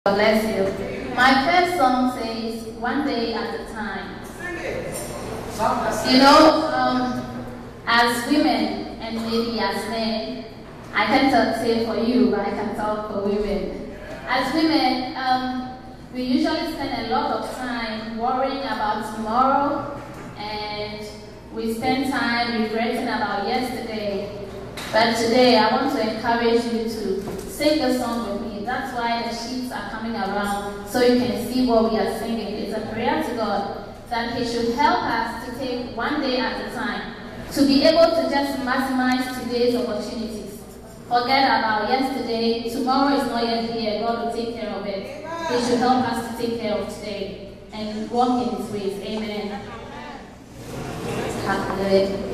God bless you. My first song says, "One day at a time." You know, as women and maybe as men, I can't say for you, but I can talk for women. As women, we usually spend a lot of time worrying about tomorrow, and we spend time regretting about yesterday. But today, I want to encourage you to sing the song with me. That's why the sheets are coming around, so you can see what we are singing. It's a prayer to God that He should help us to take one day at a time, to be able to just maximize today's opportunities. Forget about yesterday. Tomorrow is not yet here. God will take care of it. He should help us to take care of today and walk in His ways. Amen. Hallelujah.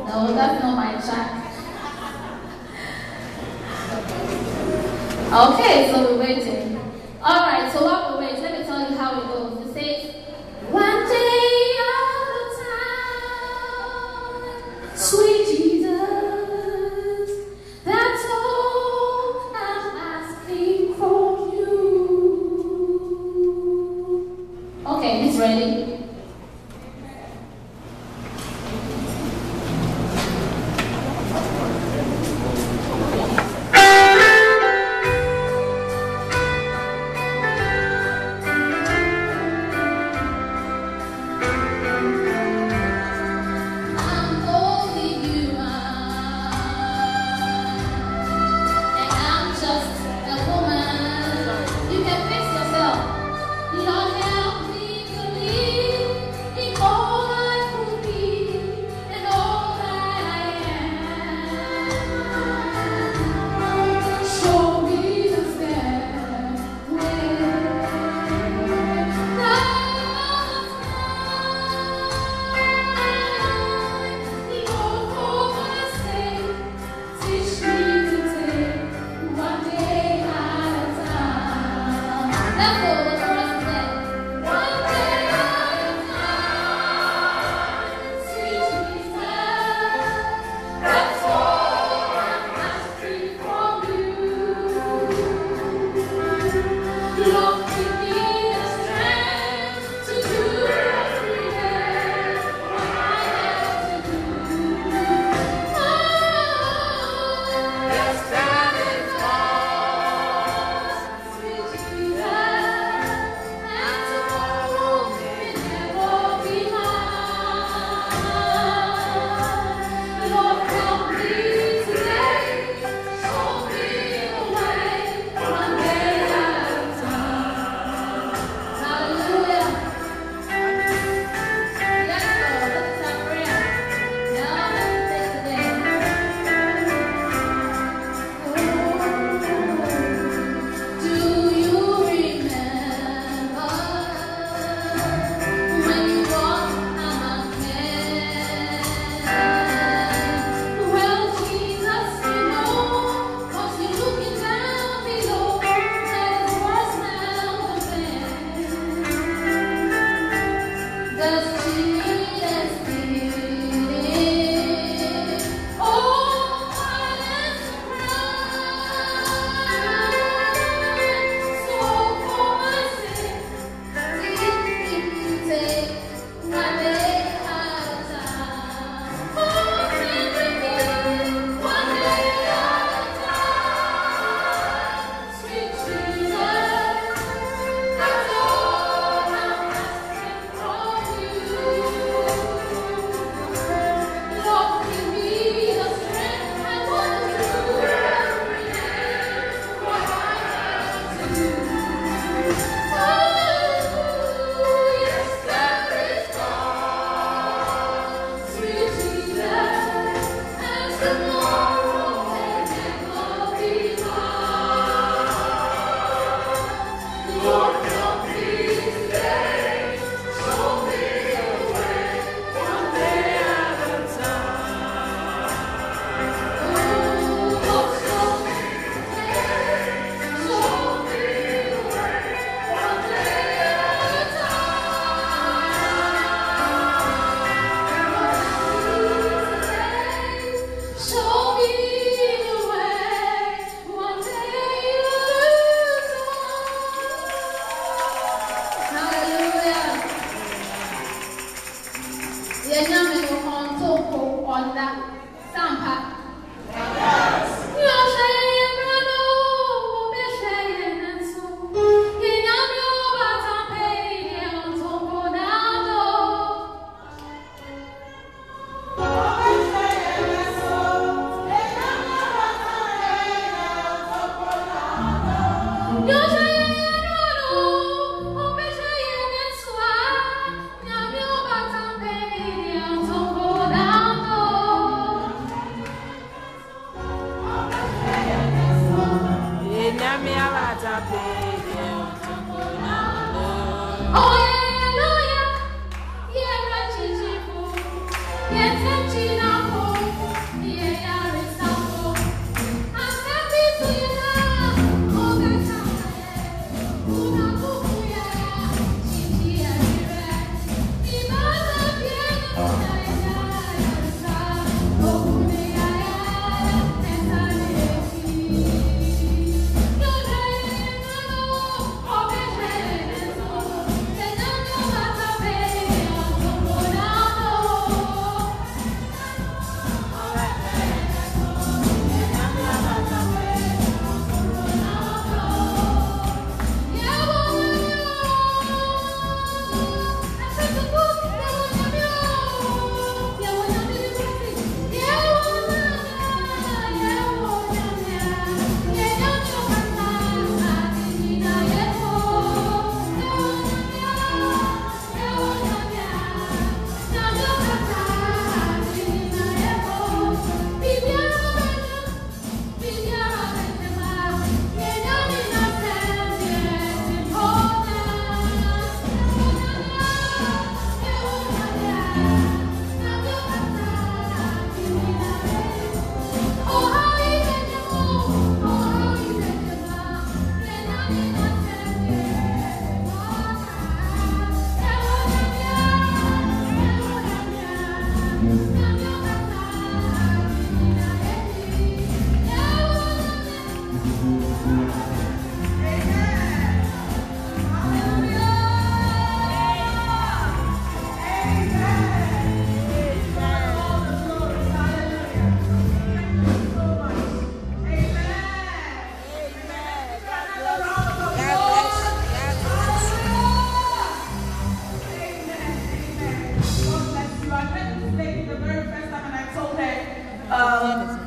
No, that's not my track. Okay, so we're waiting. Alright, so while we wait, let me tell you how it goes. It says, "One day at a time, sweet Jesus, that's all I'm asking from you." Okay, he's ready.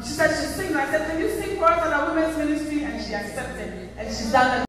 She said she's singing. I said, can you sing for us at our women's ministry? And she accepted. And she's done